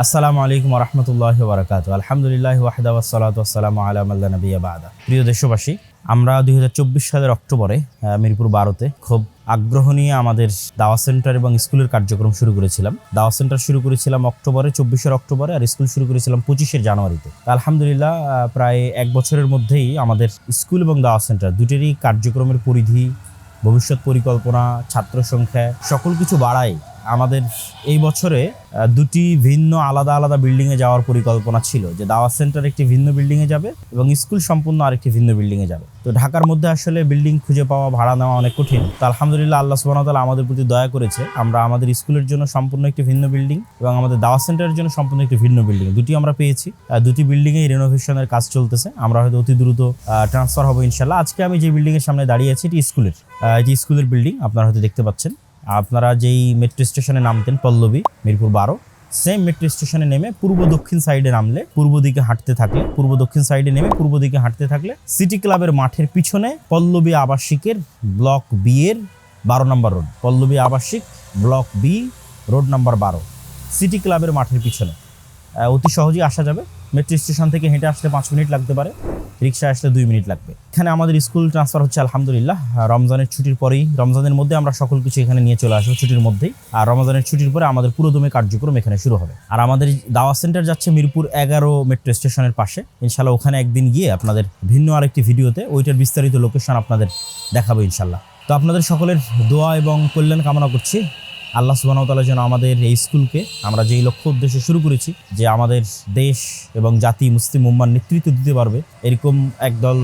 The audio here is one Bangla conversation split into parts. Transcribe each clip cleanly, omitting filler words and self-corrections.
আসসালামু আলাইকুম ওয়া রাহমাতুল্লাহি ওয়া বারাকাতুহু। আলহামদুলিল্লাহি ওয়াহদা ওয়াসসালাতু ওয়াসসালামু আলা মান লা নাবিয়্যা বা'দা। প্রিয় দেশবাসী, আমরা ২০২৪ সালের অক্টোবরে মিরপুর ১২-তে খুব আগ্রহ নিয়ে আমাদের দাওয়া সেন্টার এবং স্কুলের কার্যক্রম শুরু করেছিলাম। দাওয়া সেন্টার শুরু করেছিলাম অক্টোবরে, ২৪ অক্টোবরে, আর স্কুল শুরু করেছিলাম ২৫ জানুয়ারিতে। আলহামদুলিল্লাহ, প্রায় এক বছরের মধ্যেই আমাদের স্কুল এবং দাওয়া সেন্টার দুটেরই কার্যক্রমের পরিধি, ভবিষ্যৎ পরিকল্পনা, ছাত্র সংখ্যা সকল কিছু বাড়ায় আমাদের এই বছরে দুটি ভিন্ন আলাদা আলাদা বিল্ডিংয়ে যাওয়ার পরিকল্পনা ছিল, যে দাওয়াত সেন্টার একটি ভিন্ন বিল্ডিংয়ে যাবে এবং স্কুল সম্পূর্ণ আরেকটি ভিন্ন বিল্ডিংয়ে যাবে। তো ঢাকার মধ্যে আসলে বিল্ডিং খুঁজে পাওয়া, ভাড়া নেওয়া অনেক কঠিন। তো আলহামদুলিল্লাহ, আল্লাহ সুবহানাহু ওয়া তাআলা আমাদের প্রতি দয়া করেছে। আমরা আমাদের স্কুলের জন্য সম্পূর্ণ একটি ভিন্ন বিল্ডিং এবং আমাদের দাওয়াত সেন্টারের জন্য সম্পূর্ণ একটি ভিন্ন বিল্ডিং, দুটি আমরা পেয়েছি। দুটি বিল্ডিংয়েই রেনোভেশনের কাজ চলতেছে। আমরা হয়তো অতি দ্রুত ট্রান্সফার হবো ইনশাল্লাহ। আজকে আমি যে বিল্ডিংয়ের সামনে দাঁড়িয়ে আছি, এটি স্কুলের, যে স্কুলের বিল্ডিং আপনারা হয়তো দেখতে পাচ্ছেন। আপনারা যেই মেট্রো স্টেশনে নামতেন পল্লবী, মিরপুর ১২, সেম মেট্রো স্টেশনে নেমে পূর্ব দক্ষিণ সাইডে নামলে, পূর্ব দিকে হাঁটতে থাকলে, পূর্ব দক্ষিণ সাইডে নেমে পূর্ব দিকে হাঁটতে থাকলে সিটি ক্লাবের মাঠের পিছনে পল্লবী আবাসিকের ব্লক বি এর ১২ নম্বর রোড, পল্লবী আবাসিক block B, road number ১২, city ক্লাবের মাঠের পিছনে অতি সহজেই আসা যাবে। মেট্রো স্টেশন থেকে হেঁটে আসলে 5 মিনিট লাগতে পারে, রিক্সা আসলে 2 মিনিট লাগবে। এখানে আমাদের স্কুল ট্রান্সফার হচ্ছে আলহামদুলিল্লাহ। রমজানের ছুটির পরেই, রমজানের মধ্যে আমরা সকল কিছু এখানে নিয়ে চলে আসবো ছুটির মধ্যেই, আর রমজানের ছুটির পরে আমাদের পুরোদমে কার্যক্রম এখানে শুরু হবে। আর আমাদের দাওয়া সেন্টার যাচ্ছে মিরপুর 11 মেট্রো স্টেশনের পাশে। ইনশাল্লাহ ওখানে একদিন গিয়ে আপনাদের ভিন্ন আরেকটি ভিডিওতে ওইটার বিস্তারিত লোকেশন আপনাদের দেখাবো ইনশাল্লাহ। তো আপনাদের সকলের দোয়া এবং কল্যাণ কামনা করছি। আল্লাহ সুবহানাহু ওয়া তাআলা যেন আমাদের এই স্কুলকে, আমরা যেই লক্ষ্য উদ্দেশ্যে শুরু করেছি, যে আমাদের দেশ এবং জাতি মুসলিম উম্মার নেতৃত্ব দিতে পারবে এরকম একদল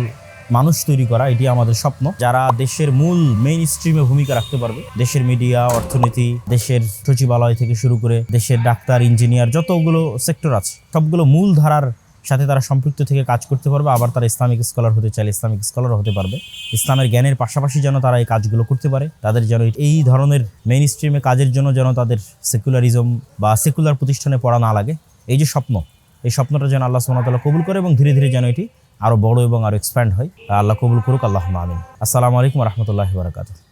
মানুষ তৈরি করা, এটি আমাদের স্বপ্ন। যারা দেশের মূল মেইন স্ট্রিমে ভূমিকা রাখতে পারবে, দেশের মিডিয়া, অর্থনীতি, দেশের সচিবালয় থেকে শুরু করে দেশের ডাক্তার, ইঞ্জিনিয়ার, যতগুলো সেক্টর আছে সবগুলো মূল ধারার সাথে তারা সম্পৃক্ত থেকে কাজ করতে পারবে। আবার তারা ইসলামিক স্কলার হতে চাইলে ইসলামিক স্কলার হতে পারবে। ইসলামের জ্ঞানের পাশাপাশি যেন তারা এই কাজগুলো করতে পারে, তাদের যেন এই ধরনের মেইন স্ট্রিমে কাজের জন্য যেন তাদের সেকুলারিজম বা সেকুলার প্রতিষ্ঠানে পড়া না লাগে, এই যে স্বপ্ন, এই স্বপ্নটা যেন আল্লাহ সুবহানাহু ওয়া তাআলা কবুল করে এবং ধীরে ধীরে যেন এটি আরও বড় এবং আরও এক্সপ্যান্ড হয়। আল্লাহ কবুল করুক, আল্লাহুম্মা আমিন। আসসালামু আলাইকুম ওয়া রাহমাতুল্লাহি ওয়া বারাকাতুহু।